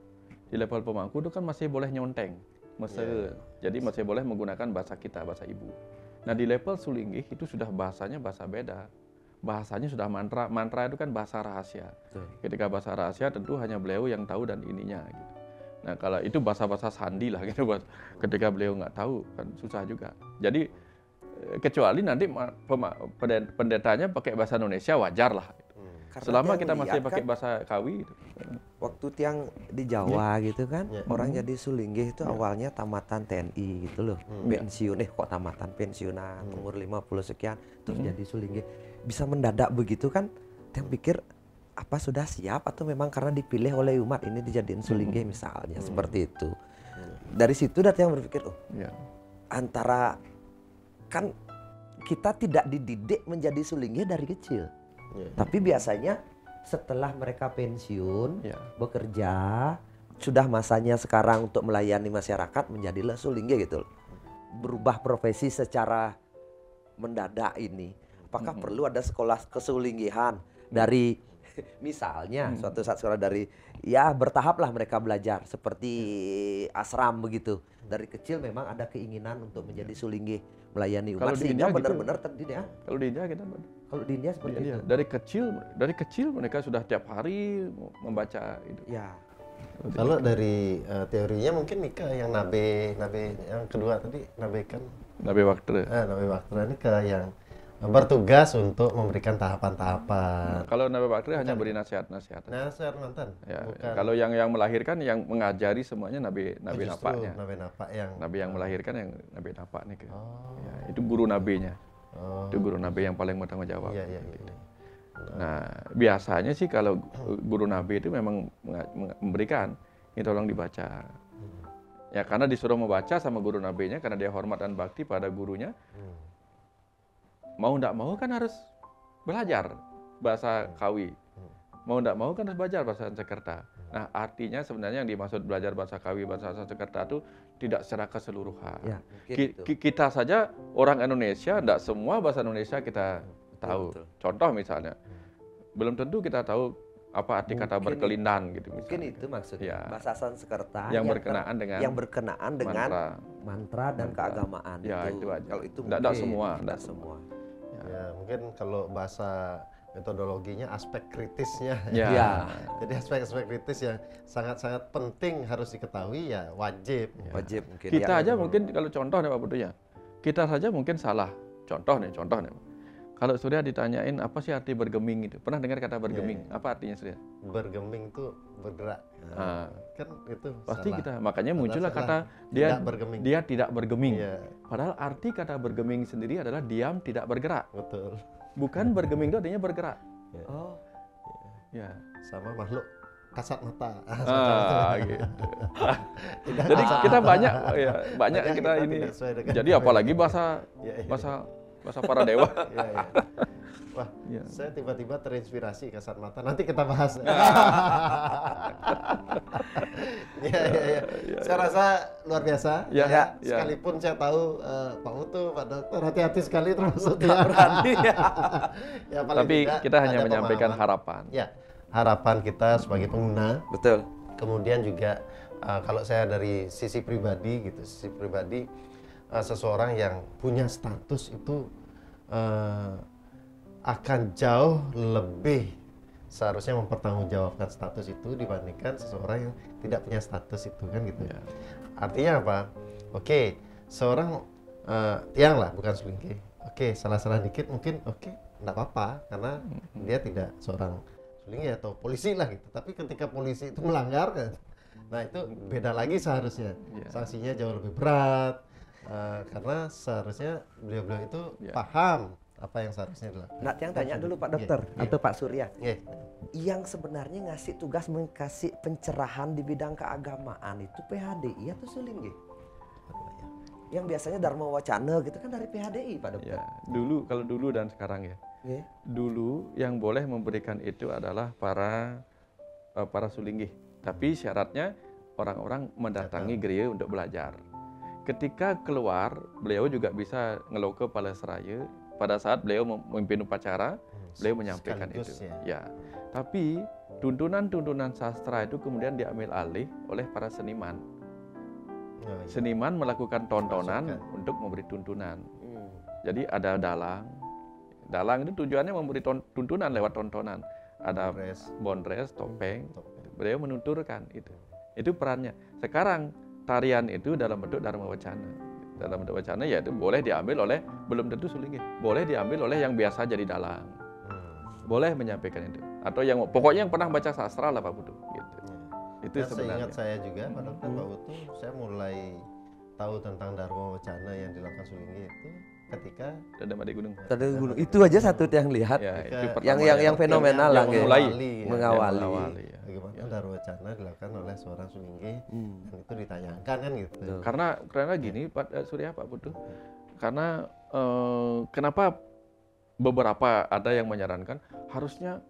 Di level pemangku itu kan masih boleh nyonteng, jadi masih boleh menggunakan bahasa kita, bahasa ibu. Nah di level sulinggih itu sudah bahasanya bahasa beda, bahasanya sudah mantra. Mantra itu kan bahasa rahasia. Ketika bahasa rahasia tentu hanya beliau yang tahu dan ininya. Gitu. Nah kalau itu bahasa-bahasa sandi lah gitu, ketika beliau nggak tahu kan susah juga. Jadi kecuali nanti pendetanya pakai bahasa Indonesia wajar lah. Selama kita masih pakai bahasa Kawi. Gitu. Waktu tiang di Jawa gitu kan, orang jadi sulinggih itu awalnya tamatan TNI gitu loh. Pensiun, kok tamatan pensiunan, umur 50 sekian, terus jadi sulinggih. Bisa mendadak begitu kan, tiang pikir apa sudah siap atau memang karena dipilih oleh umat ini dijadiin sulinggih misalnya, seperti itu. Dari situ tiang berpikir, antara kan kita tidak dididik menjadi sulinggih dari kecil. Tapi biasanya setelah mereka pensiun, bekerja, sudah masanya sekarang untuk melayani masyarakat, menjadilah sulinggih gitu. Berubah profesi secara mendadak ini. Apakah perlu ada sekolah kesulinggihan dari misalnya suatu saat sekolah dari bertahap lah mereka belajar seperti asram begitu. Dari kecil memang ada keinginan untuk menjadi sulinggih, melayani umat sehingga benar-benar terdidik. Kalau di India kita, kalau di India seperti itu. Dari kecil mereka sudah tiap hari membaca itu. Kalau dari teorinya mungkin Nika yang nabe yang kedua tadi nabekan. Nabe Waktra. Nabe Waktra ini yang bertugas untuk memberikan tahapan-tahapan. Kalau Nabi Bakri hanya beri nasihat-nasihat. Nasihat mantan. Kalau yang melahirkan, yang mengajari semuanya Nabi Napaknya. Nabi yang melahirkan yang Nabi Napak nih. Itu guru nabinya. Itu guru nabi yang paling bertanggung jawab. Nah biasanya sih kalau guru nabi itu memang memberikan, ini tolong dibaca. Ya karena disuruh membaca sama guru nabinya karena dia hormat dan bakti pada gurunya. Mau ndak mau kan harus belajar bahasa Kawi. Mau ndak mau kan harus belajar bahasa Sanskerta. Nah artinya sebenarnya yang dimaksud belajar bahasa Kawi, bahasa Sanskerta itu tidak secara keseluruhan. Kita saja orang Indonesia, ndak semua bahasa Indonesia kita tahu. Contoh misalnya, belum tentu kita tahu apa arti kata berkelindan gitu misalnya. Mungkin itu maksudnya bahasa Sanskerta yang berkenaan dengan mantra dan keagamaan. Itu aja. Kalau itu enggak semua. Ya mungkin kalau bahasa metodologinya aspek kritisnya. Jadi aspek-aspek kritis yang sangat-sangat penting harus diketahui wajib mungkin. Kita aja mungkin kalau contoh nih Pak Putu ya. Kita saja mungkin salah. Contoh nih. Kalau Surya ditanyain apa sih arti bergeming itu? Pernah dengar kata bergeming? Apa artinya Surya? Bergeming itu bergerak. Kan itu pasti salah. Kita makanya muncullah kata dia tidak bergeming. Padahal arti kata bergeming sendiri adalah diam tidak bergerak. Betul. Bukan bergeming itu artinya bergerak. Oh. Ya. Sama makhluk kasat mata. Gitu. Jadi kita banyak kita ini. Jadi apalagi bahasa para dewa. Wah, saya tiba-tiba terinspirasi kasat mata. Nanti kita bahas. Saya rasa luar biasa. Sekalipun saya tahu Pak Utu, Pak Dokter hati-hati sekali termasuk dia. Tapi kita hanya menyampaikan harapan. Ya, harapan kita sebagai pengguna. Betul. Kemudian juga kalau saya dari sisi pribadi seseorang yang punya status itu akan jauh lebih seharusnya mempertanggungjawabkan status itu dibandingkan seseorang yang tidak punya status itu kan gitu. Ya. Artinya apa? Oke, seorang tiang lah bukan selingkuh. Oke, salah-salah dikit mungkin enggak apa-apa karena dia tidak seorang selingkuh atau polisi lah gitu. Tapi ketika polisi itu melanggar kan, nah itu beda lagi seharusnya. Sanksinya jauh lebih berat karena seharusnya beliau-beliau itu paham apa yang seharusnya dilakukan. Nah, yang tanya dulu Pak Dokter atau Pak Surya. Yang sebenarnya ngasih tugas mengasih pencerahan di bidang keagamaan itu PHDI atau Sulinggi? Yang biasanya Dharma Wacana gitu kan dari PHDI Pak Dokter. Ya, kalau dulu dan sekarang ya. Dulu yang boleh memberikan itu adalah para Sulinggi. Tapi syaratnya orang-orang mendatangi gereja untuk belajar. Ketika keluar, beliau juga bisa ngeloke Pala Seraya. Pada saat beliau memimpin upacara, beliau menyampaikan itu. Ya. Tapi tuntunan sastra itu kemudian diambil alih oleh para seniman. Seniman melakukan tontonan untuk memberi tuntunan. Jadi ada dalang. Dalang itu tujuannya memberi tuntunan lewat tontonan. Ada bondres, topeng. Beliau menunturkan itu. Itu perannya. Sekarang tarian itu dalam bentuk Dharma Wacana. Dalam bentuk wacana ya itu boleh diambil oleh, belum tentu Sulinggi, boleh diambil oleh yang biasa jadi dalang, boleh menyampaikan itu, atau yang pokoknya yang pernah baca sastra lah Pak Putu, gitu. Itu sebenarnya. Seingat saya juga Pak Dokter, Pak Putu, saya mulai tahu tentang Dharma Wacana yang dilakukan Sulinggi itu ketika ada Made Gunung. Itu aja satu yang lihat, yang fenomenal lah, mengawali. Bagaimana Dharma Wacana dilakukan oleh seorang Sulinggi dan itu ditanyakan kan gitu. Karena gini Pak Surya, Pak Putu, karena kenapa beberapa ada yang menyarankan harusnya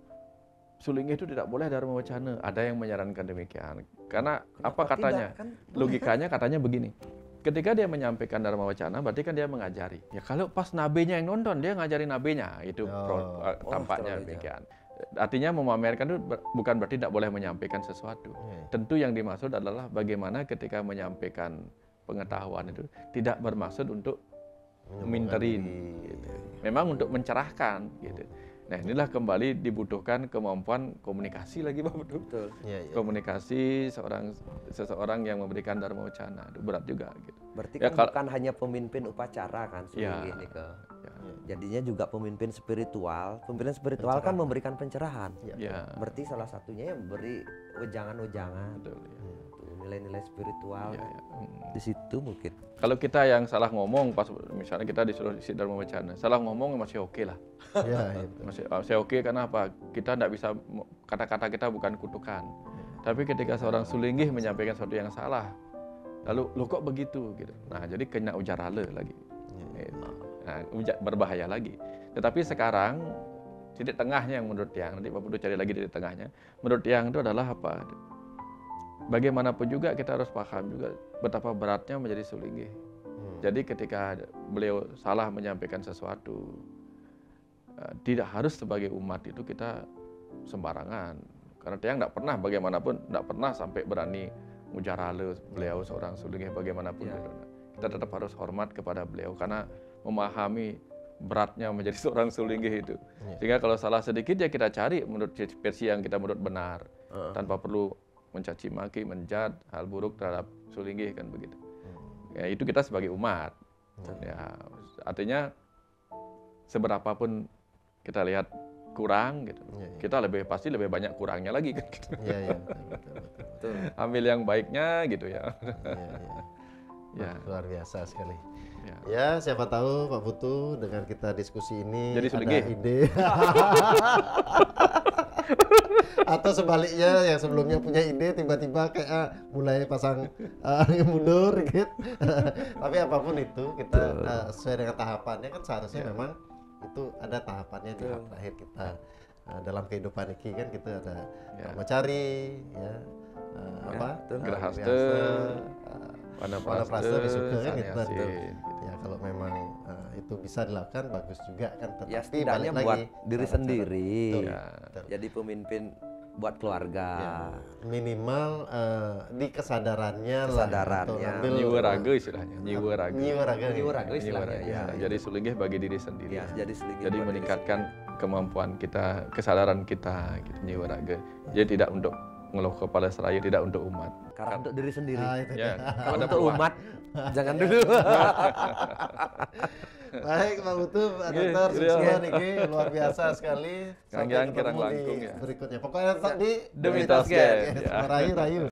Sulinggi itu tidak boleh Dharma Wacana, ada yang menyarankan demikian. Karena apa katanya? Logikanya katanya begini. Ketika dia menyampaikan Dharma Wacana, berarti kan dia mengajari. Ya kalau pas nabenya yang nonton, dia ngajarin nabenya, itu tampaknya demikian. Artinya memamerkan itu bukan berarti tidak boleh menyampaikan sesuatu. Tentu yang dimaksud adalah bagaimana ketika menyampaikan pengetahuan itu tidak bermaksud untuk minterin, gitu. Memang untuk mencerahkan, gitu. Nah inilah kembali dibutuhkan kemampuan komunikasi lagi Pak Betul. Komunikasi seseorang yang memberikan Dharma Wacana itu berat juga gitu. Berarti kan bukan hanya pemimpin upacara kan ini ke. Jadinya juga pemimpin spiritual. Pemimpin spiritual kan memberikan pencerahan. Berarti salah satunya yang memberi wejangan-wejangan. Nilai-nilai spiritual di situ mungkin. Kalau kita yang salah ngomong pas misalnya kita disuruh isi Dharma Wacana, salah ngomong masih oke lah. Masih oke karena apa? Kita tidak bisa, kata-kata kita bukan kutukan. Tapi ketika seorang Sulinggi menyampaikan sesuatu yang salah, lalu lo kok begitu gitu. Nah jadi kena ujarala lagi. Nah, berbahaya lagi. Tetapi sekarang titik tengahnya yang menurut Tiang, nanti Pak Putu cari lagi titik tengahnya. Menurut Tiang itu adalah apa? Bagaimanapun juga kita harus paham juga betapa beratnya menjadi Sulinggi. Jadi ketika beliau salah menyampaikan sesuatu, tidak harus sebagai umat itu kita sembarangan. Karena Tiang tidak pernah bagaimanapun, tidak pernah sampai berani mujarale beliau seorang Sulinggi bagaimanapun. Kita tetap harus hormat kepada beliau karena memahami beratnya menjadi seorang Sulinggi itu. Sehingga kalau salah sedikit ya kita cari menurut versi yang kita menurut benar, tanpa perlu mencaci maki, menjat hal buruk terhadap Sulinggi kan begitu. Ya itu kita sebagai umat. Ya artinya seberapapun kita lihat kurang gitu, kita pasti lebih banyak kurangnya lagi kan gitu. Betul. Ambil yang baiknya gitu ya. Ya. Luar biasa sekali. Ya, siapa tahu Pak Putu dengan kita diskusi ini jadi ada ide. Atau sebaliknya yang sebelumnya punya ide tiba-tiba kayak mulai pasang mundur gitu. Tapi apapun itu kita sesuai dengan tahapannya kan seharusnya memang itu ada tahapannya di tahap terakhir kita. Dalam kehidupan ini kan kita ada mencari ya Grahaste, Wanapraste, Wisuda kan gitu. Ya kalau memang itu bisa dilakukan bagus juga kan, tetapi ya setidaknya buat diri sendiri. Jadi pemimpin buat keluarga. Minimal di kesadarannya nyiwa raga istilahnya. Nyiwa raga istilahnya. Ya. Jadi sulinggih bagi diri sendiri. Jadi meningkatkan kemampuan kita, kesadaran kita gitu, nyiwa raga. Jadi tidak untuk ngeluh kepala seraya, tidak untuk umat. Karena untuk diri sendiri. Kalau untuk umat jangan dulu. Baik Pak Putu, Pak Dokter, semua niki luar biasa sekali. Sampai ketemu di berikutnya. Pokoknya tetap di The Mitos Gang. Rayu.